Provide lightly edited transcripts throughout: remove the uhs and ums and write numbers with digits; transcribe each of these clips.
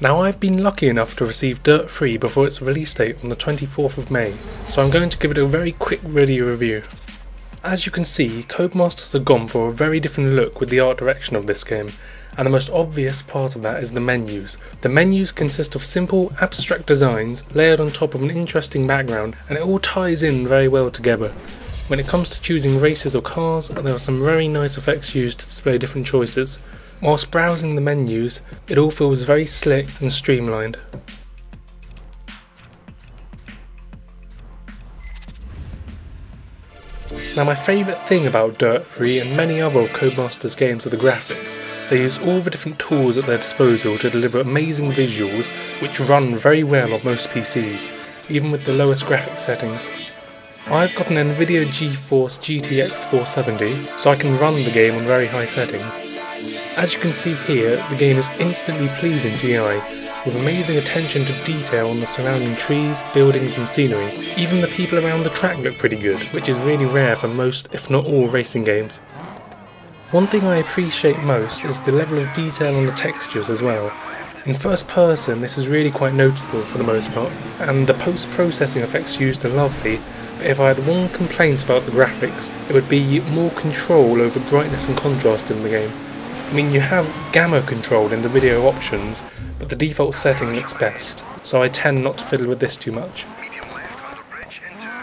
Now I've been lucky enough to receive DiRT3 before its release date on the 24th of May, so I'm going to give it a very quick video review. As you can see, Codemasters have gone for a very different look with the art direction of this game, and the most obvious part of that is the menus. The menus consist of simple, abstract designs layered on top of an interesting background, and it all ties in very well together. When it comes to choosing races or cars, there are some very nice effects used to display different choices. Whilst browsing the menus, it all feels very slick and streamlined. Now my favourite thing about DiRT3 and many other of Codemasters games are the graphics. They use all the different tools at their disposal to deliver amazing visuals which run very well on most PCs, even with the lowest graphics settings. I've got an Nvidia GeForce GTX 470, so I can run the game on very high settings. As you can see here, the game is instantly pleasing to the eye, with amazing attention to detail on the surrounding trees, buildings and scenery. Even the people around the track look pretty good, which is really rare for most, if not all, racing games. One thing I appreciate most is the level of detail on the textures as well. In first person, this is really quite noticeable for the most part, and the post-processing effects used are lovely, but if I had one complaint about the graphics, it would be more control over brightness and contrast in the game. I mean, you have gamma control in the video options, but the default setting looks best, so I tend not to fiddle with this too much.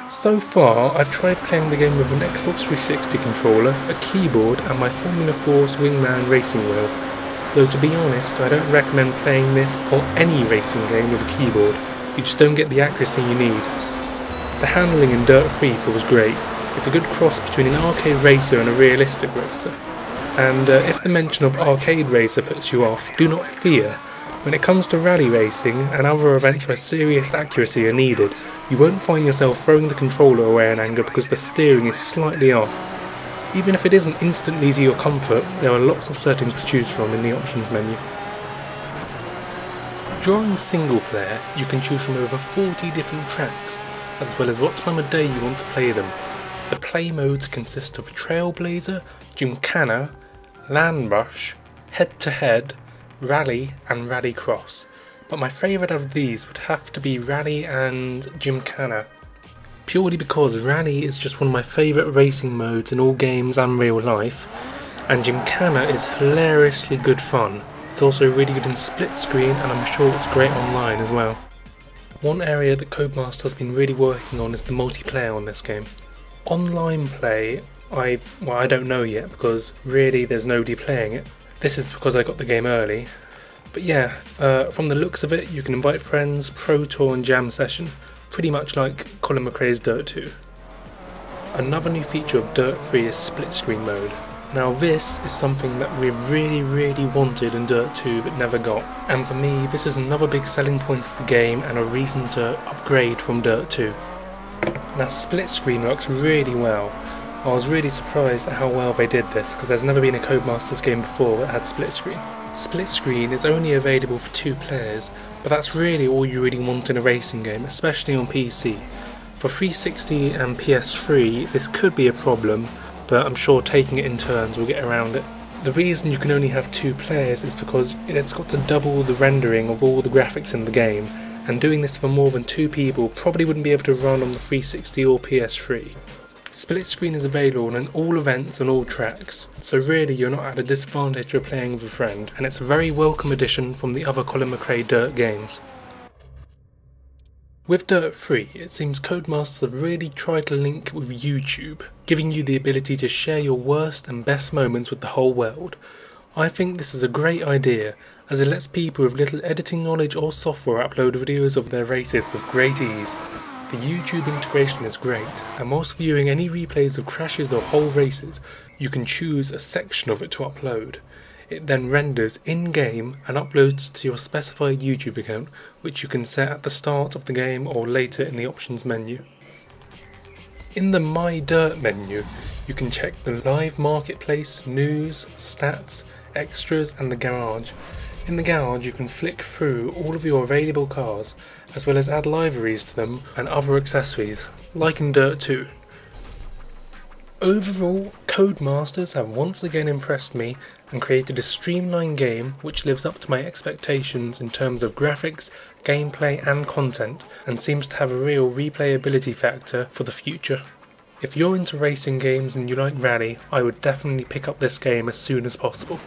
So far, I've tried playing the game with an Xbox 360 controller, a keyboard and my Formula Force Wingman racing wheel, though to be honest, I don't recommend playing this or any racing game with a keyboard. You just don't get the accuracy you need. The handling in DiRT3 feels great. It's a good cross between an arcade racer and a realistic racer. And if the mention of arcade racer puts you off, do not fear. When it comes to rally racing and other events where serious accuracy are needed, you won't find yourself throwing the controller away in anger because the steering is slightly off. Even if it isn't instantly to your comfort, there are lots of settings to choose from in the options menu. During single player, you can choose from over 40 different tracks, as well as what time of day you want to play them. The play modes consist of Trailblazer, Gymkhana, Land Rush, Head to Head, Rally and Rally Cross, but my favourite of these would have to be Rally and Gymkhana, purely because Rally is just one of my favourite racing modes in all games and real life, and Gymkhana is hilariously good fun. It's also really good in split screen and I'm sure it's great online as well. One area that Codemasters has been really working on is the multiplayer on this game. Online play, I don't know yet because really there's nobody playing it. This is because I got the game early. But yeah, from the looks of it, you can invite friends, pro tour and jam session, pretty much like Colin McRae's DiRT2. Another new feature of DiRT3 is split screen mode. Now this is something that we really wanted in DiRT2 but never got, and for me this is another big selling point of the game and a reason to upgrade from DiRT2. Now split screen works really well. I was really surprised at how well they did this because there's never been a Codemasters game before that had split screen. Split screen is only available for 2 players, but that's really all you really want in a racing game, especially on PC. For 360 and PS3 this could be a problem, but I'm sure taking it in turns will get around it. The reason you can only have 2 players is because it's got to double the rendering of all the graphics in the game, and doing this for more than 2 people probably wouldn't be able to run on the 360 or PS3. Split screen is available in all events and all tracks, so really you're not at a disadvantage of playing with a friend, and it's a very welcome addition from the other Colin McRae Dirt games. With DiRT3, it seems Codemasters have really tried to link with YouTube, giving you the ability to share your worst and best moments with the whole world. I think this is a great idea, as it lets people with little editing knowledge or software upload videos of their races with great ease. The YouTube integration is great, and whilst viewing any replays of crashes or whole races, you can choose a section of it to upload. It then renders in-game and uploads to your specified YouTube account, which you can set at the start of the game or later in the options menu. In the My Dirt menu, you can check the live marketplace, news, stats, extras and the garage. In the garage you can flick through all of your available cars, as well as add liveries to them and other accessories, like in DiRT2. Overall, Codemasters have once again impressed me and created a streamlined game which lives up to my expectations in terms of graphics, gameplay and content, and seems to have a real replayability factor for the future. If you're into racing games and you like rally, I would definitely pick up this game as soon as possible.